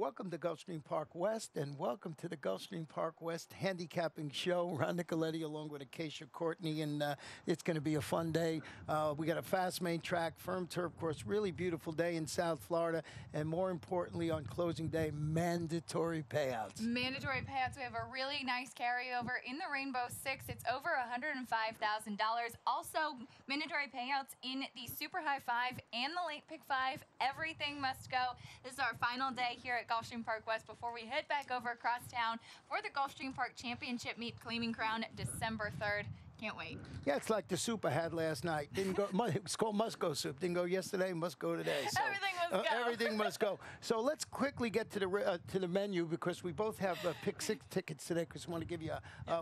Welcome to Gulfstream Park West, and welcome to the Gulfstream Park West Handicapping Show. Ron Nicoletti along with Acacia Courtney, and it's going to be a fun day. We got a fast main track, firm turf course, really beautiful day in South Florida, and more importantly, on closing day, mandatory payouts. Mandatory payouts. We have a really nice carryover in the Rainbow Six. It's over $105,000. Also, mandatory payouts in the Super High Five and the Late Pick Five. Everything must go. This is our final day here at Gulfstream Park West before we head back over across town for the Gulfstream Park Championship meet, claiming crown December 3rd. Can't wait. Yeah, it's like the soup I had last night. Didn't go. It's called must go soup. Didn't go yesterday. Must go today. So, everything must go. Everything must go. So let's quickly get to the menu, because we both have pick six tickets today, because we want to give you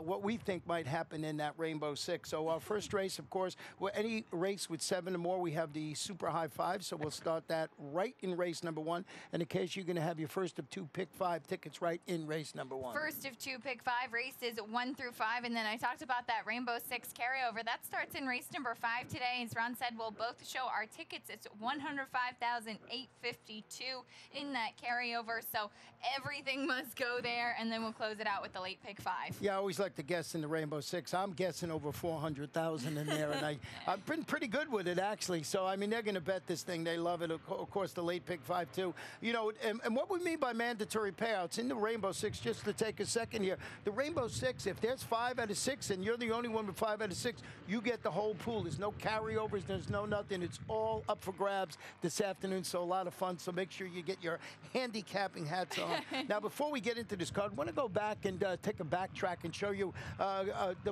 what we think might happen in that Rainbow Six. So our first race, of course, any race with 7 or more, we have the Super High Five. So we'll start that right in race number 1. And in case you're going to have your first of 2 pick 5 tickets right in race number 1. First of 2 pick 5 races, 1 through 5, and then I talked about that Rainbow Six carryover. That starts in race number 5 today. As Ron said, we'll both show our tickets. It's $105,852 in that carryover. So everything must go there, and then we'll close it out with the Late Pick 5. Yeah, I always like to guess in the Rainbow Six. I'm guessing over 400,000 in there, and I've been pretty good with it, actually. So, I mean, they're going to bet this thing. They love it. Of course, the Late Pick 5, too. You know, and what we mean by mandatory payouts in the Rainbow Six, just to take a second here, the Rainbow Six, if there's 5 out of 6 and you're the only one with 5 out of 6, you get the whole pool. There's no carryovers. There's no nothing. It's all up for grabs this afternoon, so a lot of fun. So make sure you get your handicapping hats on. Now, before we get into this card, I want to go back and take a backtrack and show you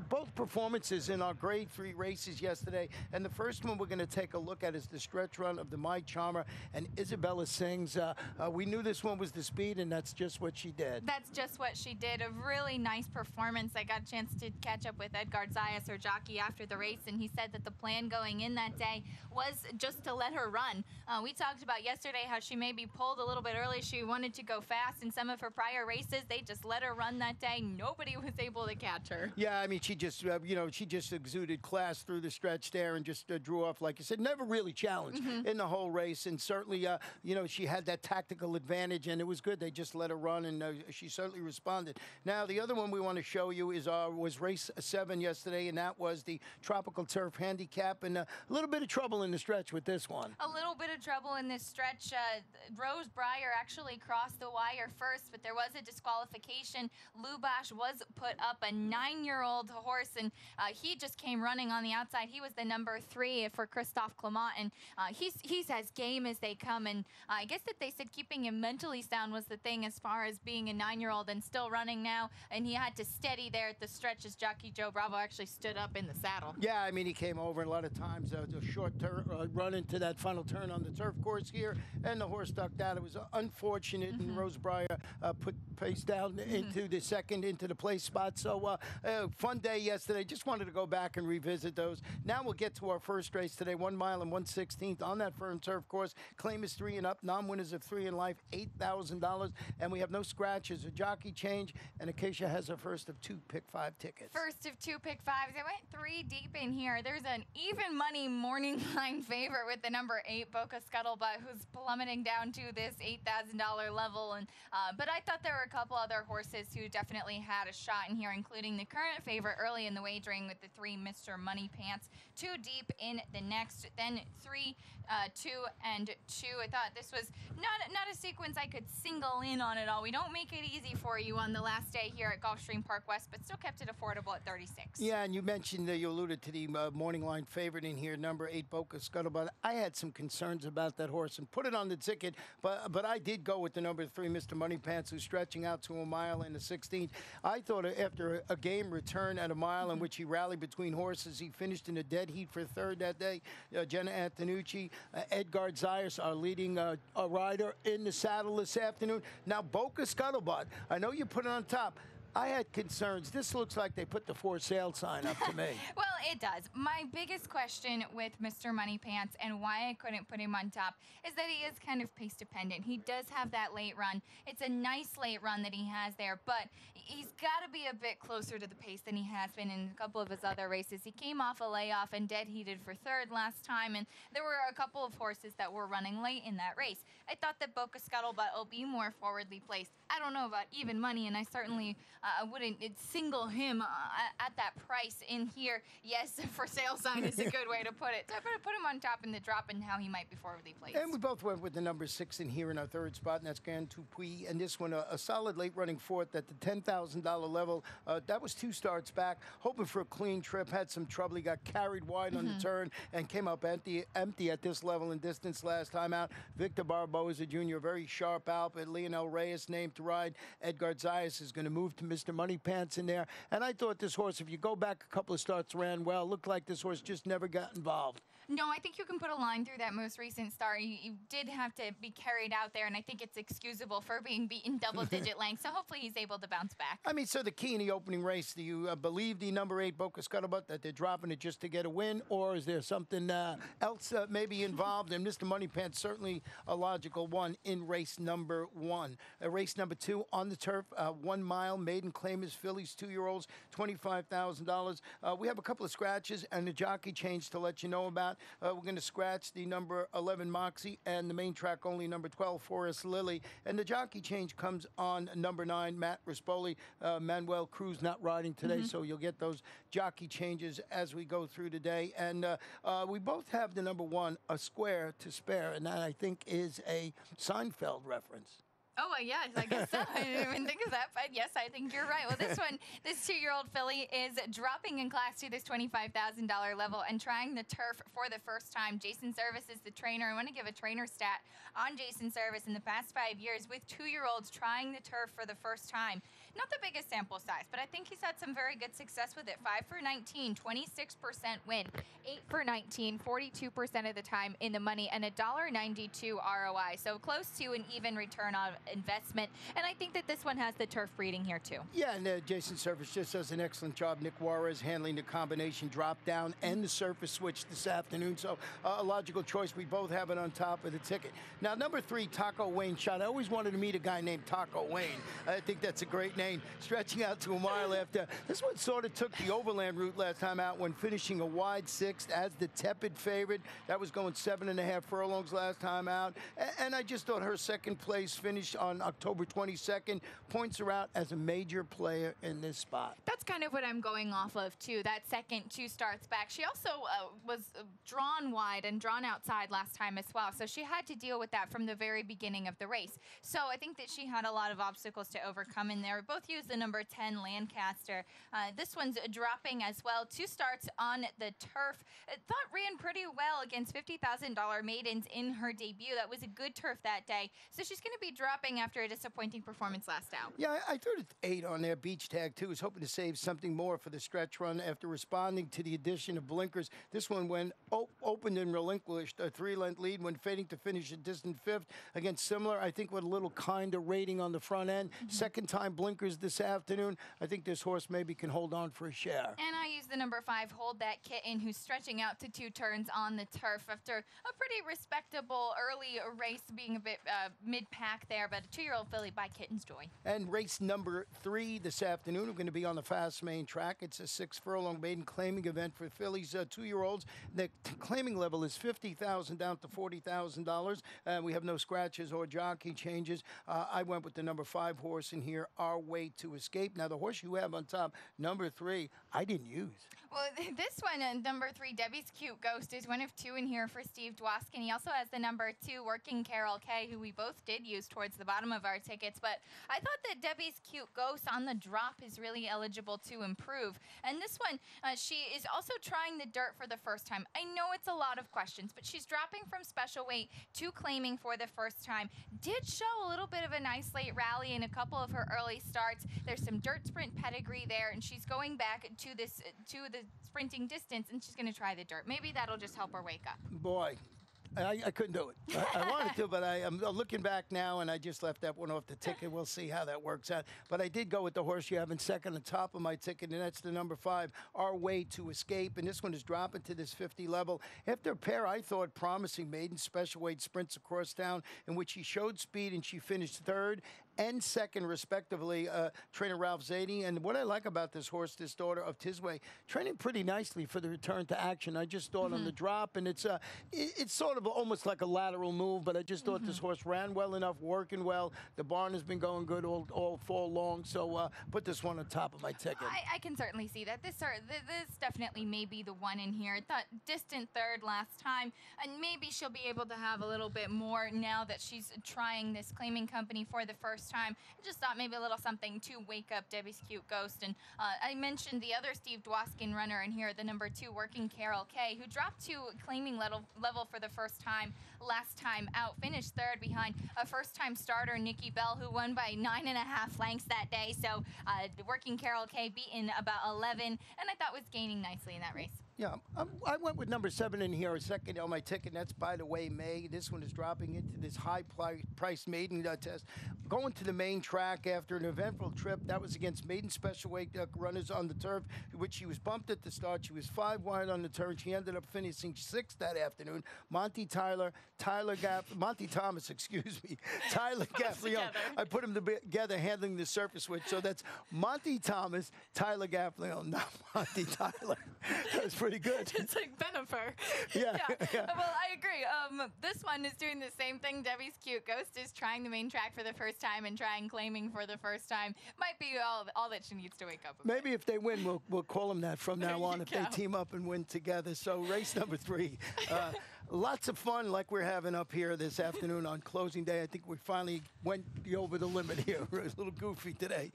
both performances in our grade 3 races yesterday. And the first one we're going to take a look at is the stretch run of the My Charmer and Isabella Sings. We knew this one was the speed, and that's just what she did. That's just what she did. A really nice performance. I got a chance to catch up with Edgar Zayas, her jockey, after the race, and he said that the plan going in that day was just to let her run. We talked about yesterday how she maybe pulled a little bit early. She wanted to go fast in some of her prior races. They just let her run that day. Nobody was able to catch her. Yeah, I mean, she just, she just exuded class through the stretch there and just drew off, like you said, never really challenged in the whole race. And certainly, she had that tactical advantage, and it was good. They just let her run, and she certainly responded. Now, the other one we want to show you was race 7 yesterday, and that was the Tropical Turf Handicap, and a little bit of trouble in the stretch with this one. A little bit of trouble in this stretch. Rose Breyer actually crossed the wire first, but there was a disqualification. Lubash was put up, a 9-year-old horse, and he just came running on the outside. He was the number 3 for Christophe Clement, and he's as game as they come. And I guess that they said keeping him mentally sound was the thing as far as being a 9-year-old and still running now. And he had to steady there at the stretch as jockey Joe Bravo actually stood up in the saddle. Yeah, I mean, he came over, and a lot of times the short run into that final turn on the turf course here, and the horse ducked out. It was unfortunate, and Rose Breyer put pace down into the second, into the place spot. So fun day yesterday. Just wanted to go back and revisit those. Now we'll get to our first race today, 1 mile and 1/16th on that firm turf course. Claim is 3 and up. Non-winners of 3 in life, $8,000. And we have no scratches, a jockey change, and Acacia has her first of 2 pick 5 tickets. First of 2 pick 5s. They went 3 deep in here. There's an even money morning line favorite with the number 8, Boca Scuttlebutt, who's plummeting down to this $8,000 level. And but I thought there were a couple other horses who definitely had a shot in here, including the current favorite early in the wagering with the 3 Mr. Money Pants. 2 deep in the next, then 3, 2, and 2. I thought this was not a sequence I could single in on at all. We don't make it easy for you on the last day here at Gulfstream Park West, but still kept it affordable at 36. Yeah, and you mentioned you alluded to the morning line favorite in here, number 8, Boca Scuttlebutt. I had some concerns about that horse and put it on the ticket, but I did go with the number 3, Mr. Money Pants, who's stretching out to a mile in the 16th. I thought after a game return at a mile in which he rallied between horses, he finished in a dead heat for 3rd that day. Jenna Antonucci, Edgar Zayas, our leading rider in the saddle this afternoon. Now, Boca Scuttlebutt, I know you put it on top. I had concerns. This looks like they put the for sale sign up to me. Well, It does. My biggest question with Mr. Money Pants and why I couldn't put him on top is that he is kind of pace dependent. He does have that late run. It's a nice late run that he has there, but he's got to be a bit closer to the pace than he has been in a couple of his other races. He came off a layoff and dead heated for third last time, and there were a couple of horses that were running late in that race. I thought that Boca Scuttlebutt will be more forwardly placed. I don't know about even money, and I certainly wouldn't single him at that price in here. Yes, for sale sign is a good way to put it. So I'm going to put him on top in the drop and how he might be forwardly placed. And we both went with the number 6 in here in our third spot, and that's Grand Tupuy. And this one, a solid late running fourth at the $10,000 level. That was 2 starts back, hoping for a clean trip, had some trouble. He got carried wide on the turn and came up empty at this level and distance last time out. Victor Barboza Jr., very sharp outfit. Lionel Reyes named to ride. Edgar Zayas is going to move to Mr. Money Pants in there. And I thought this horse, if you go back a couple of starts, ran well. Looked like this horse just never got involved. No, I think you can put a line through that most recent start. You did have to be carried out there, and I think it's excusable for being beaten double-digit lengths, so hopefully he's able to bounce back. I mean, so the key in the opening race, do you believe the number 8 Boca Scuttlebutt, that they're dropping it just to get a win, or is there something else maybe involved? And Mr. Money Pants, certainly a logical one in race number 1. Race number 2 on the turf, 1 mile, maiden claimers, fillies, 2-year-olds, $25,000. We have a couple of scratches and a jockey change to let you know about. We're going to scratch the number 11 Moxie and the main track only number 12 Forest Lily. And the jockey change comes on number 9 Matt Rispoli. Manuel Cruz not riding today, so you'll get those jockey changes as we go through today. And we both have the number 1, a square to spare, and that I think is a Seinfeld reference. Oh, yes, I guess so. I didn't even think of that, but yes, I think you're right. Well, this 2-year-old filly is dropping in class to this $25,000 level and trying the turf for the first time. Jason Service is the trainer. I want to give a trainer stat on Jason Service in the past 5 years with 2-year-olds trying the turf for the first time. Not the biggest sample size, but I think he's had some very good success with it. 5 for 19, 26% win. 8 for 19, 42% of the time in the money, and $1.92 ROI. So close to an even return on investment. And I think that this one has the turf breeding here too. Yeah, and Jason Service just does an excellent job. Nick Juarez handling the combination drop down and the surface switch this afternoon. So a logical choice. We both have it on top of the ticket. Now, number 3, Taco Wayne Shot. I always wanted to meet a guy named Taco Wayne. I think that's a great name. Stretching out to a mile after. This one sort of took the overland route last time out when finishing a wide 6th as the tepid favorite. That was going 7.5 furlongs last time out. And I just thought her second place finish on October 22nd points her out as a major player in this spot. That's kind of what I'm going off of, too. That second 2 starts back. She also was drawn wide and drawn outside last time as well, so she had to deal with that from the very beginning of the race. So I think that she had a lot of obstacles to overcome in there. Both used the number 10 Lancaster. This one's dropping as well. 2 starts on the turf. Thought ran pretty well against $50,000 maidens in her debut. That was a good turf that day. So she's going to be dropping after a disappointing performance last out. Yeah, I threw an 8 on their beach tag, too. Was hoping to save something more for the stretch run after responding to the addition of blinkers. This one, when opened and relinquished a 3-length lead, when fading to finish a distant 5th against Similar, I think with a little kinder rating on the front end. Second time blinkers this afternoon. I think this horse maybe can hold on for a share. And I use the number 5, Hold That Kitten, who's stretching out to 2 turns on the turf after a pretty respectable early race, being a bit mid-pack there, but a 2-year-old filly by Kitten's Joy. And race number 3 this afternoon, we're going to be on the fast main track. It's a 6-furlong maiden claiming event for fillies, 2-year-olds. The claiming level is $50,000 down to $40,000. We have no scratches or jockey changes. I went with the number 5 horse in here, Our Way to Escape. Now, the horse you have on top, number 3, I didn't use. Well, this one, number 3, Debbie's Cute Ghost, is one of 2 in here for Steve Dwoskin. He also has the number 2, Working Carol K, who we both did use towards the bottom of our tickets. But I thought that Debbie's Cute Ghost on the drop is really eligible to improve. And this one, she is also trying the dirt for the first time. I know it's a lot of questions, but she's dropping from special weight to claiming for the first time. Did show a little bit of a nice late rally in a couple of her early starts. There's some dirt sprint pedigree there, and she's going back to the sprinting distance, and she's going to try the dirt. Maybe that'll just help her wake up. Boy, I couldn't do it. I wanted to, but I'm looking back now, and I just left that one off the ticket. We'll see how that works out. But I did go with the horse you have in second on top of my ticket, and that's the number 5, Our Way to Escape. And this one is dropping to this 50 level. After a pair, I thought, promising maiden special weight sprints across town, in which she showed speed and she finished third and second, respectively, trainer Ralph Zadie. And what I like about this horse, this daughter of Tisway, training pretty nicely for the return to action. I just thought on the drop, and it's sort of almost like a lateral move, but I just thought this horse ran well enough, working well. The barn has been going good all fall long, so put this one on top of my ticket. I can certainly see that. This definitely may be the one in here. Thought distant third last time, and maybe she'll be able to have a little bit more now that she's trying this claiming company for the first time. I just thought maybe a little something to wake up Debbie's Cute Ghost. And I mentioned the other Steve Dwoskin runner in here, the number 2, Working Carol K, who dropped to claiming level for the first time last time out. Finished third behind a first-time starter, Nikki Bell, who won by 9.5 lengths that day. So Working Carol K beaten about 11, and I thought was gaining nicely in that race. Yeah, I went with number 7 in here, a second on my ticket. And that's By the Way May. This one is dropping into this high-priced maiden test. Going to the main track after an eventful trip. That was against maiden special weight runners on the turf, which she was bumped at the start. She was 5 wide on the turn. She ended up finishing 6th that afternoon. Monty Thomas, excuse me, Tyler Gaffleon. I put them together handling the surface switch. So that's Monty Thomas, Tyler Gaffleon, not Monty Tyler. That was pretty good. It's like Benifer. Yeah. Well, I agree. This one is doing the same thing. Debbie's Cute Ghost is trying the main track for the first time and trying claiming for the first time. Might be all that she needs to wake up. Maybe if they win, we'll call them that from now on. If they team up and win together. So race number 3. Lots of fun like we're having up here this afternoon on closing day. I think we finally went over the limit here. It was a little goofy today.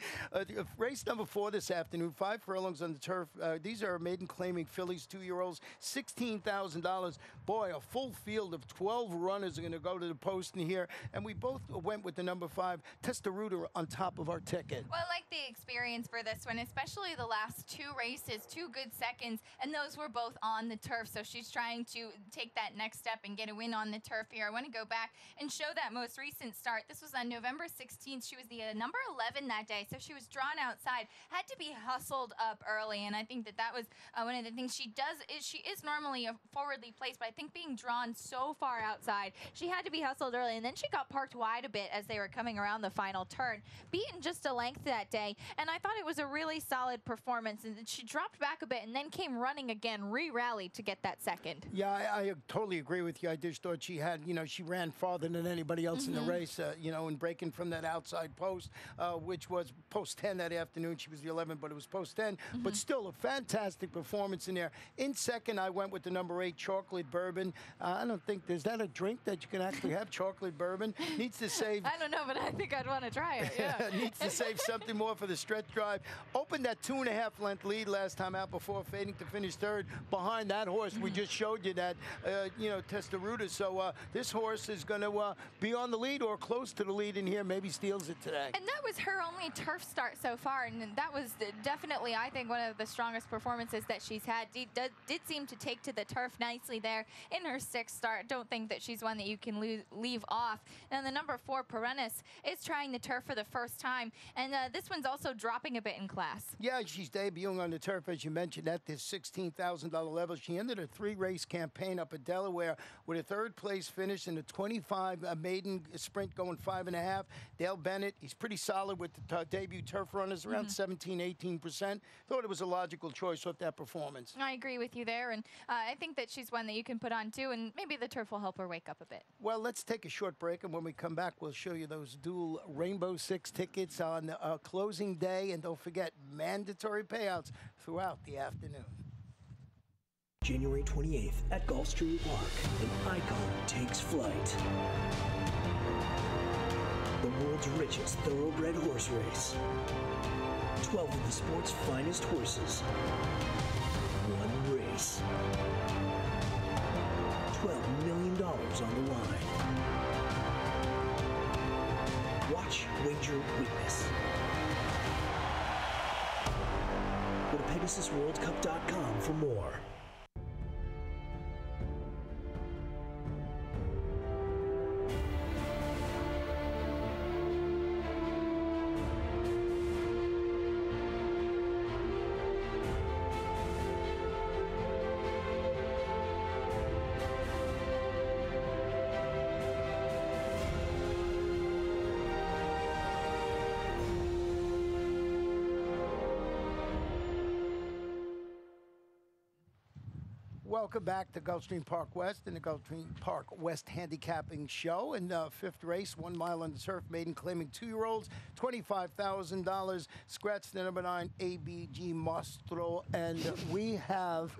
Race number 4 this afternoon, 5 furlongs on the turf. These are maiden claiming fillies, 2-year-olds, $16,000. Boy, a full field of 12 runners are going to go to the post in here. And we both went with the number 5, Testaruda, on top of our ticket. Well, I like the experience for this one, especially the last 2 races, 2 good seconds, and those were both on the turf. So she's trying to take that next step and get a win on the turf here. I want to go back and show that most recent start. This was on November 16th. She was the number 11 that day, so she was drawn outside, had to be hustled up early, and I think that was one of the things she does. She is normally a forwardly placed, but I think being drawn so far outside, she had to be hustled early, and then she got parked wide a bit as they were coming around the final turn. Beaten just a length that day, and I thought it was a really solid performance, and she dropped back a bit and then came running again, re-rallied to get that second. Yeah, I totally agree with you. I just thought she had, she ran farther than anybody else in the race, and breaking from that outside post, which was post 10 that afternoon. She was the 11th, but it was post 10. But still a fantastic performance in there. In second, I went with the number 8, Chocolate Bourbon. I don't think, is that a drink that you can actually have, chocolate bourbon? Needs to save. I don't know, but I think I'd want to try it, yeah. Needs to save something more for the stretch drive. Opened that 2.5 length lead last time out before fading to finish third behind that horse. We just showed you that, Testaruda. So this horse is going to be on the lead or close to the lead in here. Maybe steals it today. And that was her only turf start so far, and that was definitely, I think, one of the strongest performances that she's had. Did seem to take to the turf nicely there in her 6th start. Don't think that she's one that you can leave off. And the number 4, Perennis, is trying the turf for the first time, and this one's also dropping a bit in class. Yeah, she's debuting on the turf, as you mentioned, at this $16,000 level. She ended a 3-race campaign up at Delaware with a 3rd place finish in the 25 maiden sprint going 5.5. Dale Bennett, he's pretty solid with the debut turf runners, around 17-18%. Thought it was a logical choice with that performance. I agree with you there, and I think that she's one that you can put on too, and maybe the turf will help her wake up a bit. Well, let's take a short break, and when we come back, we'll show you those dual Rainbow 6 tickets on closing day, and don't forget, mandatory payouts throughout the afternoon. January 28th at Gulfstream Park, an icon takes flight. The world's richest thoroughbred horse race. 12 of the sport's finest horses. One race. $12 million on the line. Watch, wager, witness. Go to PegasusWorldCup.com for more. welcome back to Gulfstream Park West and the Gulfstream Park West Handicapping Show. And fifth race, 1 mile on the turf, maiden claiming 2-year-olds, $25,000. Scratch the number 9, ABG Mostro. And we have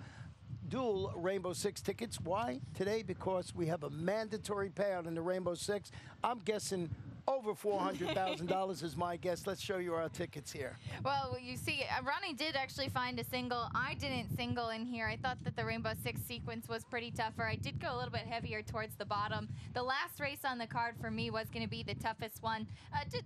dual Rainbow Six tickets. Why? Today, because we have a mandatory payout in the Rainbow Six. I'm guessing over $400,000 is my guess. Let's show you our tickets here. Well, you see, Ronnie did actually find a single. I didn't single in here. I thought that the Rainbow Six sequence was pretty tougher. I did go a little bit heavier towards the bottom. The last race on the card for me was going to be the toughest one. To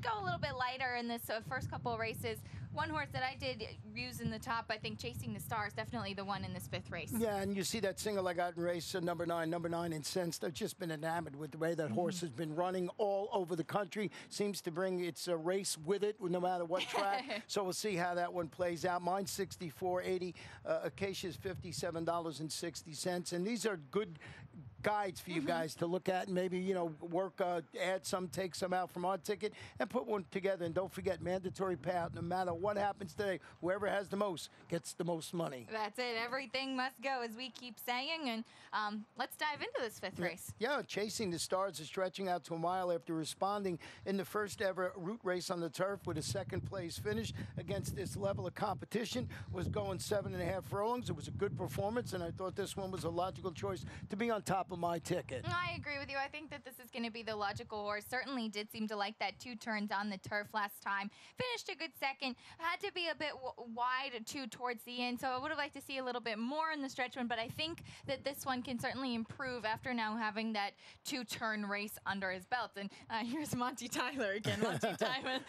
go a little bit lighter in this first couple of races. One horse that I did use in the top, I think Chasing the Stars, definitely the one in this fifth race. Yeah, and you see that single I got in race number 9 incensed. I've just been enamored with the way that horse has been running all over the country. Seems to bring its race with it, no matter what track. So we'll see how that one plays out. Mine's $64.80. Acacia's $57.60. And these are good guides for you guys to look at and maybe, you know, work, add some, take some out from our ticket and put one together. And don't forget, mandatory payout. No matter what happens today, whoever has the most gets the most money. That's it. Everything must go, as we keep saying. And let's dive into this fifth race. Yeah, Chasing the Stars is stretching out to a mile after responding in the first ever route race on the turf with a second place finish against this level of competition. Was going 7.5 furlongs. It was a good performance, and I thought this one was a logical choice to be on top of my ticket. I agree with you. I think that this is going to be the logical horse. Certainly did seem to like that 2 turns on the turf last time. Finished a good second. Had to be a bit wide towards the end, so I would have liked to see a little bit more in the stretch one, but I think that this one can certainly improve after now having that 2-turn race under his belt. And here's Monty Tyler again. Monty Tyler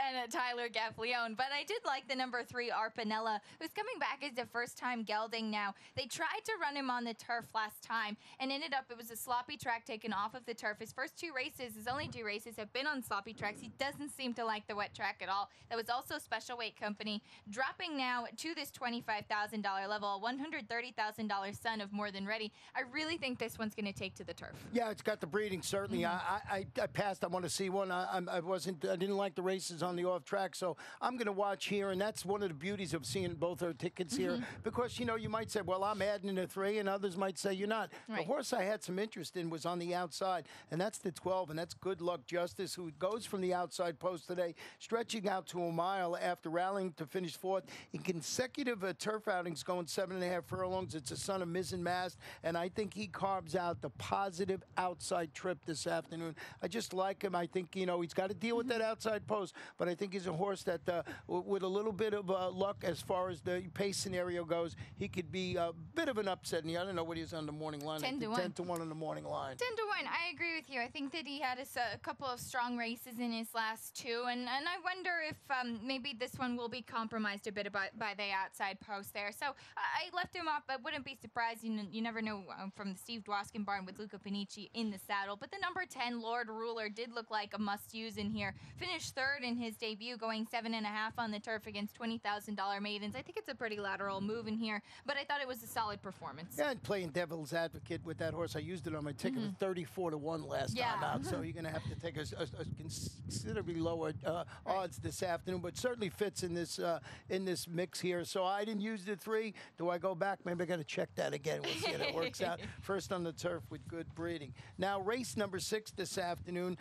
and Tyler Gaffleone. But I did like the number 3, Arpanella, who's coming back as a first-time gelding now. They tried to run him on the turf last time and ended up, it was a sloppy track taken off of the turf. His first 2 races, his only 2 races, have been on sloppy tracks. He doesn't seem to like the wet track at all. That was also Special Weight Company. Dropping now to this $25,000 level, $130,000 son of More Than Ready. I really think this one's going to take to the turf. Yeah, it's got the breeding, certainly. I passed. I want to see one. I didn't like the races on the off track, so I'm going to watch here, and that's one of the beauties of seeing both our tickets here, because, you know, you might say, well, I'm adding in a 3, and others might say you're not. Right. The horse I had some interest in was on the outside, and that's the 12, and that's Good Luck Justice, who goes from the outside post today, stretching out to a mile after rallying to finish 4th in consecutive turf outings, going 7.5 furlongs. It's a son of Mizzen Mast, and I think he carves out the positive outside trip this afternoon. I just like him. I think, you know, he's got to deal with that outside post, but I think he's a horse that, with a little bit of luck as far as the pace scenario goes, he could be a bit of an upset. And I don't know what he is on the morning line. 10 to 1. 10 to 1 on the morning line. 10 to 1. I agree with you. I think that he had a couple of strong races in his last 2, and I wonder if maybe this one will be compromised a bit by the outside post there. So I left him off. I wouldn't be surprised. You never know from the Steve Dwoskin barn with Luca Panici in the saddle. But the number 10, Lord Ruler, did look like a must-use in here. Finished 3rd in his debut, going 7.5 on the turf against $20,000 maidens. I think it's a pretty lateral move in here, but I thought it was a solid performance. Yeah, and playing devil's advocate with that horse, I used it on my ticket with 34 to 1 last time out. So you're going to have to take a considerably lower odds this afternoon, but certainly fits in this mix here. So I didn't use the 3. Do I go back? Maybe I got to check that again. We'll see how that works out. First on the turf with good breeding. Now, race number 6 this afternoon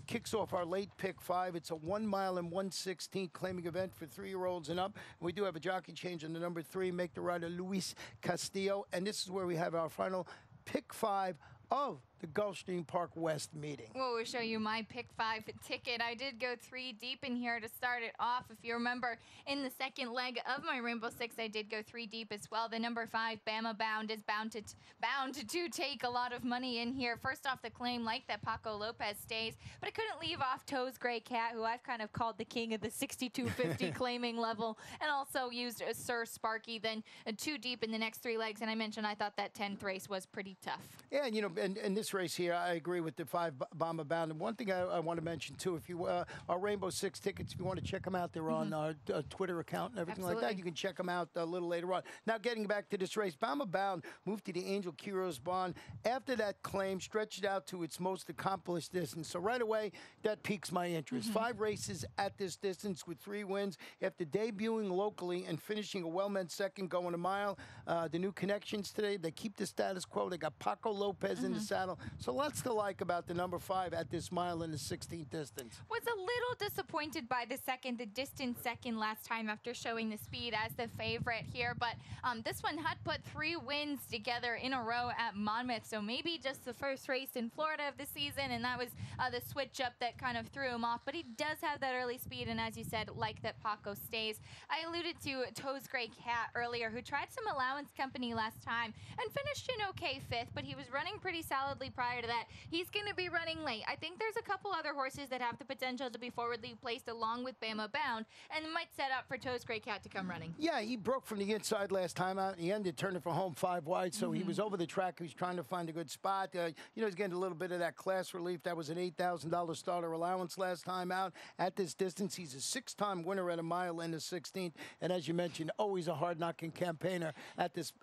kicks off our late pick 5. It's a 1 mile and 1/16 claiming event for 3-year-olds and up. We do have a jockey change on the number 3, make the rider Luis Castillo, and this is where we have our final pick 5 of the Gulfstream Park West meeting. Well, we'll show you my pick 5 ticket. I did go 3 deep in here to start it off. If you remember, in the second leg of my Rainbow Six, I did go 3 deep as well. The number 5, Bama Bound, is bound to take a lot of money in here. First off the claim, like that Paco Lopez stays, but I couldn't leave off Toe's Gray Cat, who I've kind of called the king of the 62.50 claiming level, and also used Sir Sparky, then 2 deep in the next 3 legs. And I mentioned I thought that 10th race was pretty tough. Yeah, and you know, and this race here, I agree with the 5 Bomber Bound. And one thing I want to mention, too, if you our Rainbow 6 tickets, if you want to check them out, they're on our Twitter account and everything like that. You can check them out a little later on. Now, getting back to this race, Bomber Bound moved to the Angel Quiroz Bond after that claim stretched out to its most accomplished distance. So right away, that piques my interest. 5 races at this distance with 3 wins. After debuting locally and finishing a well-meant second going a mile, the new connections today, they keep the status quo. They got Paco Lopez in the saddle. So lots to like about the number 5 at this mile in the 16th distance. Was a little disappointed by the distance second last time after showing the speed as the favorite here. But this one had put 3 wins together in a row at Monmouth. So maybe just the first race in Florida of the season, and that was the switch up that kind of threw him off. But he does have that early speed, and as you said, like that Paco stays. I alluded to Toes Gray Cat earlier, who tried some allowance company last time and finished an okay 5th, but he was running pretty solidly prior to that. He's going to be running late. I think there's a couple other horses that have the potential to be forwardly placed along with Bama Bound, and might set up for Toes Gray Cat to come running. Yeah, he broke from the inside last time out. He ended turning for home 5 wide, so he was over the track. He was trying to find a good spot. You know, he's getting a little bit of that class relief. That was an $8,000 starter allowance last time out. At this distance, he's a 6-time winner at a mile in the 16th, and as you mentioned, always a hard-knocking campaigner at this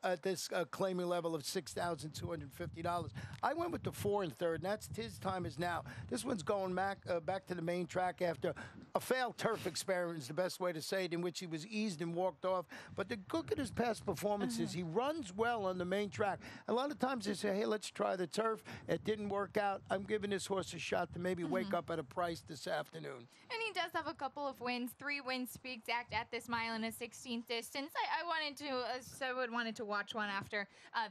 claiming level of $6,250. I went with the 4 and 3rd, and that's his time is now. This one's going back to the main track after a failed turf experiment is the best way to say it, in which he was eased and walked off. But the look at his past performances, he runs well on the main track. A lot of times they say, hey, let's try the turf. It didn't work out. I'm giving this horse a shot to maybe wake up at a price this afternoon. And he does have a couple of wins, 3 wins to be exact at this mile in a 16th distance. I wanted to watch one after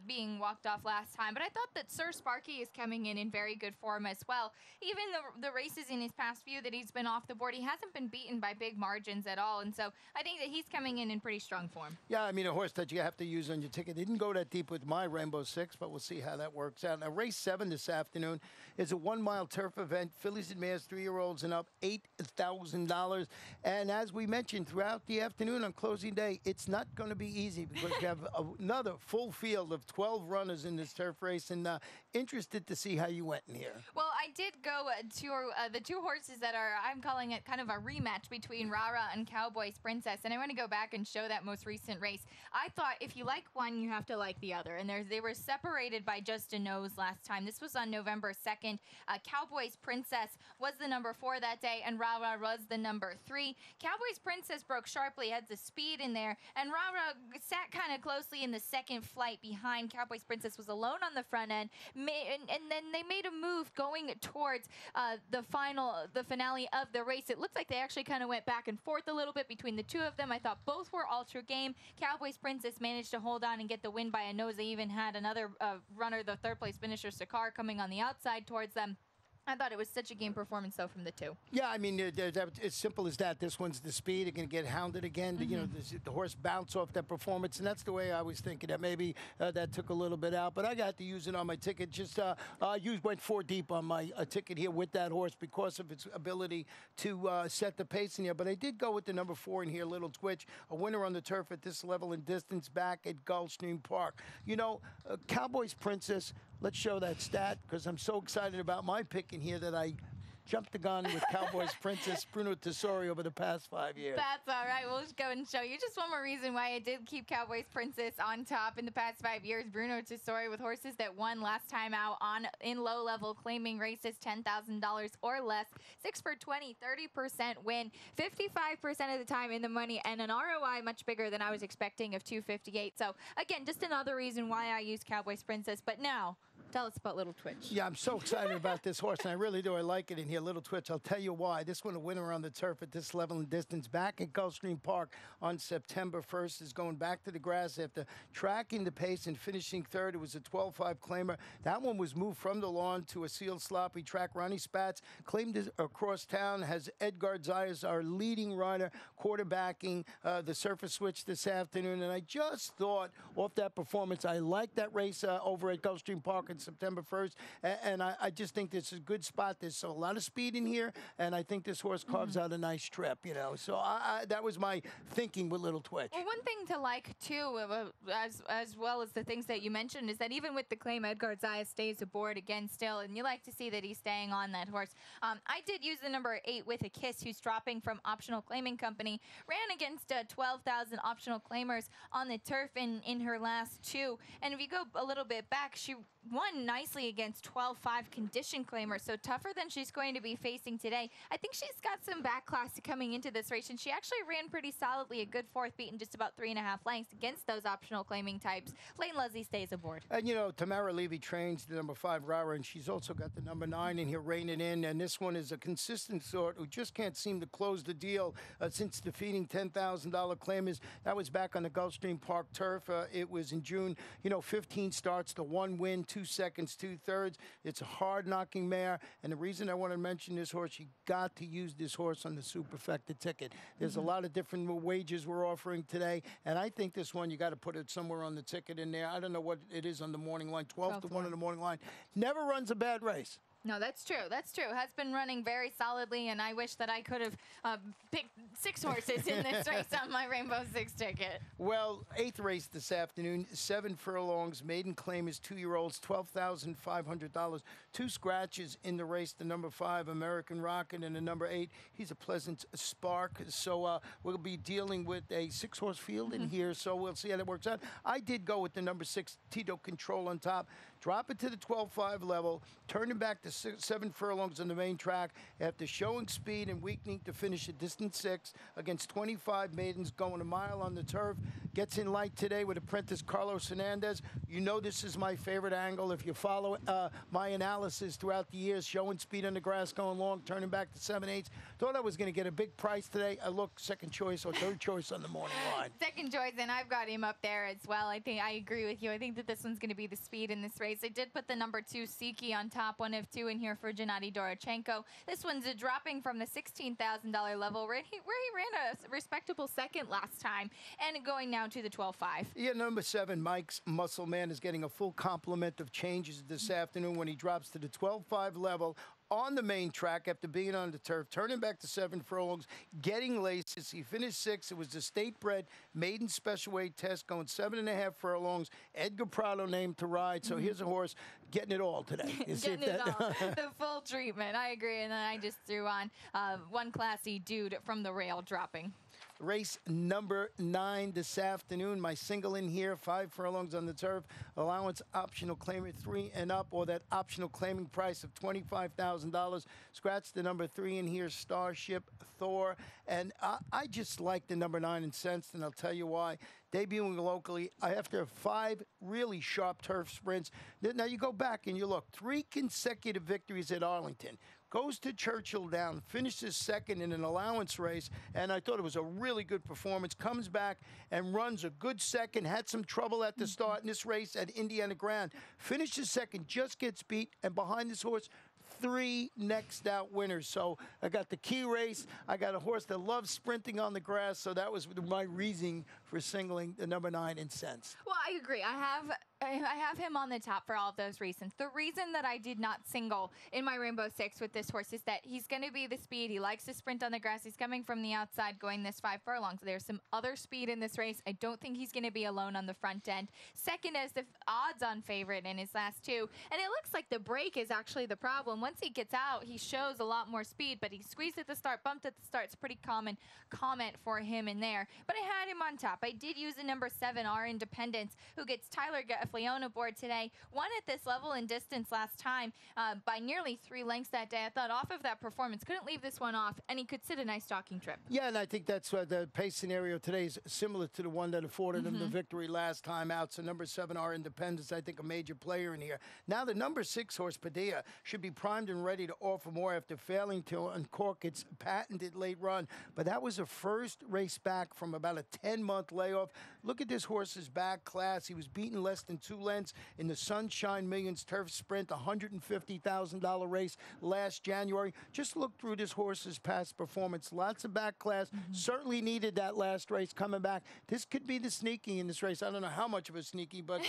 being walked off last time, but I thought that Sir Sparky is coming in very good form as well. Even the races in his past few that he's been off the board, he hasn't been beaten by big margins at all, and so I think that he's coming in pretty strong form. Yeah, I mean, a horse that you have to use on your ticket. Didn't go that deep with my Rainbow 6, but we'll see how that works out. Now, race 7 this afternoon is a 1-mile turf event. Fillies and mares, 3-year-olds and up, $8,000. And as we mentioned throughout the afternoon on closing day, it's not going to be easy because you have another full field of 12 runners in this turf race, and interested to see how you went in here. Well, I did go to the 2 horses that are, I'm calling it kind of a rematch between Rara and Cowboys Princess, and I want to go back and show that most recent race. I thought if you like one, you have to like the other, and they were separated by just a nose last time. This was on November 2nd. Cowboys Princess was the number 4 that day, and Rara was the number 3. Cowboys Princess broke sharply, had the speed in there, and Rara sat kind of closely in the second flight behind. Cowboys Princess was alone on the front end, and then they made a move going towards the finale of the race. It looked like they actually kind of went back and forth a little bit between the 2 of them. I thought both were ultra game. Cowboys Princess managed to hold on and get the win by a nose. They even had another runner, the 3rd place finisher, Sakar, coming on the outside towards them. I thought it was such a game performance, though, from the 2. Yeah, I mean, it's simple as that. This one's the speed. They're going to get hounded again. You know, the horse bounced off that performance, and that's the way I was thinking that maybe that took a little bit out. But I got to use it on my ticket. Just went 4 deep on my ticket here with that horse because of its ability to set the pace in here. But I did go with the number 4 in here, Little Twitch, a winner on the turf at this level and distance back at Gulfstream Park. You know, Cowboys Princess. Let's show that stat because I'm so excited about my pick in here that I jumped the gun with Cowboys Princess Bruno Tessori over the past 5 years. That's all right. We'll just go and show you just one more reason why I did keep Cowboys Princess on top in the past 5 years. Bruno Tessori with horses that won last time out in low level claiming races $10,000 or less. 6 for 20, 30% win, 55% of the time in the money, and an ROI much bigger than I was expecting of 258. So again, just another reason why I use Cowboys Princess. But now, tell us about Little Twitch. Yeah, I'm so excited about this horse, and I really do. I like it in here, Little Twitch. I'll tell you why. This one, a winner on the turf at this level and distance back at Gulfstream Park on September 1st, is going back to the grass after tracking the pace and finishing 3rd. It was a 12-5 claimer. That one was moved from the lawn to a sealed sloppy track. Ronnie Spatz claimed it across town, has Edgar Zayas, our leading rider, quarterbacking the surface switch this afternoon, and I just thought off that performance, I liked that race over at Gulfstream Park in September 1st. And I just think this is a good spot. There's a lot of speed in here, and I think this horse carves out a nice trip, you know. So that was my thinking with Little Twitch. Well, one thing to like, too, as well as the things that you mentioned, is that even with the claim, Edgar Zayas stays aboard again still, and you like to see that he's staying on that horse. I did use the number 8 With a Kiss, who's dropping from Optional Claiming Company. Ran against 12,000 optional claimers on the turf in her last 2. And if you go a little bit back, she won nicely against 12-5 condition claimers, so tougher than she's going to be facing today. I think she's got some back class coming into this race, and she actually ran pretty solidly, a good 4th beat in just about 3.5 lengths against those optional claiming types. Lane Leslie stays aboard. And, you know, Tamara Levy trains the number 5 Rara, and she's also got the number 9 in here reining in, and this one is a consistent sort who just can't seem to close the deal since defeating $10,000 claimers. That was back on the Gulfstream Park turf. It was in June. You know, 15 starts to 1 win, 2 seconds, 2/3. It's a hard-knocking mare, and the reason I want to mention this horse, you got to use this horse on the Superfecta ticket. There's a lot of different wages we're offering today, and I think this one, you got to put it somewhere on the ticket in there. I don't know what it is on the morning line, 12 to 1 on the morning line. Never runs a bad race. No, that's true. That's true. Has been running very solidly, and I wish that I could have picked 6 horses in this race on my Rainbow Six ticket. Well, 8th race this afternoon, 7 furlongs, maiden claim is 2-year-olds, $12,500. 2 scratches in the race, the number 5, American Rocket, and the number 8, he's a Pleasant Spark. So we'll be dealing with a 6-horse field in here, so we'll see how that works out. I did go with the number 6, Tito Control on top. Drop it to the 12.5 level, turn it back to 7 furlongs on the main track after showing speed and weakening to finish at distance 6 against 25 maidens going a mile on the turf. Gets in light today with apprentice Carlos Hernandez. You know this is my favorite angle. If you follow my analysis throughout the years, showing speed on the grass, going long, turning back to 7/8. Thought I was going to get a big price today. I look second choice or third choice on the morning line. Second choice, and I've got him up there as well. I think I agree with you. I think that this one's going to be the speed in this race. I did put the number 2 Siki on top, 1 of 2 in here for Gennady Dorochenko. This one's dropping from the $16,000 level where he ran a respectable second last time, and going now to the 12.5. Yeah, number 7, Mike's Muscle Man, is getting a full complement of changes this afternoon when he drops to the 12.5 level on the main track after being on the turf, turning back to 7 furlongs, getting laces. He finished 6th. It was the state-bred maiden special weight test, going 7.5 furlongs. Edgar Prado named to ride. So here's a horse getting it all today. Getting it all. The full treatment. I agree. And then I just threw on one classy dude from the rail dropping. Race number 9 this afternoon. My single in here, 5 furlongs on the turf. Allowance optional claimer 3 and up, or that optional claiming price of $25,000. Scratch the number 3 in here, Starship Thor. And I just like the number 9 Incensed, and I'll tell you why. Debuting locally after 5 really sharp turf sprints. Now you go back and you look, 3 consecutive victories at Arlington. Goes to Churchill Down, finishes second in an allowance race, and I thought it was a really good performance. Comes back and runs a good second, had some trouble at the start in this race at Indiana Grand. Finishes second, just gets beat, and behind this horse, 3 next out winners. So I got the key race. I got a horse that loves sprinting on the grass, so that was my reasoning for singling the number 9 Incensed. Well, I agree. I have him on the top for all of those reasons. The reason that I did not single in my Rainbow Six with this horse is that he's going to be the speed. He likes to sprint on the grass. He's coming from the outside going this 5 furlongs. There's some other speed in this race. I don't think he's going to be alone on the front end. Second as the odds-on favorite in his last 2. And it looks like the break is actually the problem. Once he gets out, he shows a lot more speed, but he squeezed at the start, bumped at the start. It's a pretty common comment for him in there. But I had him on top. I did use the number 7, Our Independence, who gets Tyler Gaffleone aboard today. Won at this level in distance last time by nearly 3 lengths that day. I thought off of that performance, couldn't leave this one off, and he could sit a nice stalking trip. Yeah, and I think that's the pace scenario today is similar to the one that afforded him the victory last time out. So number 7, Our Independence, I think a major player in here. Now the number 6 horse, Padilla, should be primed and ready to offer more after failing to uncork its patented late run. But that was a first race back from about a 10-month layoff. Look at this horse's back class. He was beaten less than 2 lengths in the Sunshine Millions Turf Sprint, $150,000 race last January. Just look through this horse's past performance. Lots of back class. Certainly needed that last race coming back. This could be the sneaky in this race. I don't know how much of a sneaky, but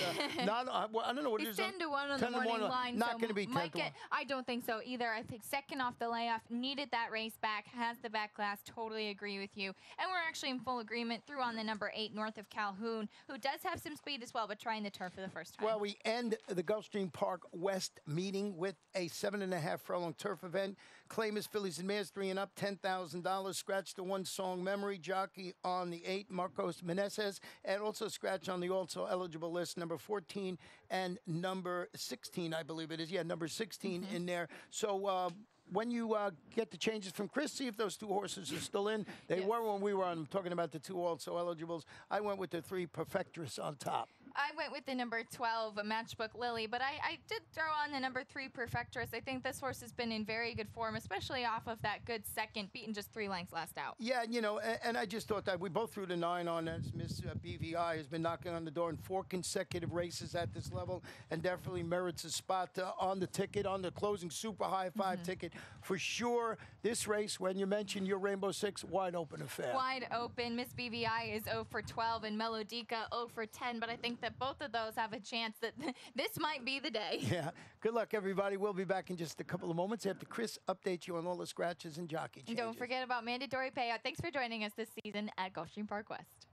not. I don't know what it is. 10 to 1 on the morning line. Not so going to be 10 to 1. I don't think so either. I think second off the layoff, needed that race back, has the back class. Totally agree with you. And we're actually in full agreement through on the number 8, North of Calhoun, who does have some speed as well, but trying the turf for the first time. Well, we end the Gulfstream Park West meeting with a 7.5 furlong turf event. Claim his fillies and mares 3 and up, $10,000. Scratch the 1 song memory jockey on the 8, Marcos Meneses, and also scratch on the also eligible list, number 14 and number 16, I believe it is. Yeah, number 16 in there. So when you get the changes from Chris, see if those 2 horses are still in. They were when we were on talking about the 2 also eligibles. I went with the 3 Perfectress on top. I went with the number 12, Matchbook Lily, but I did throw on the number 3 Perfectress. I think this horse has been in very good form, especially off of that good second, beaten just 3 lengths last out. Yeah, you know, and I just thought that we both threw the 9 on as Miss BVI has been knocking on the door in 4 consecutive races at this level and definitely merits a spot on the ticket, on the closing super high 5 ticket. For sure, this race, when you mentioned your Rainbow 6, wide open affair. Wide open. Miss BVI is 0 for 12 and Melodica 0 for 10, but I think that both of those have a chance that this might be the day. Yeah. Good luck, everybody. We'll be back in just a couple of moments after Chris updates you on all the scratches and jockey changes. Don't forget about mandatory payout. Thanks for joining us this season at Gulfstream Park West.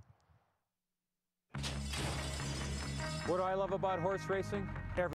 What do I love about horse racing?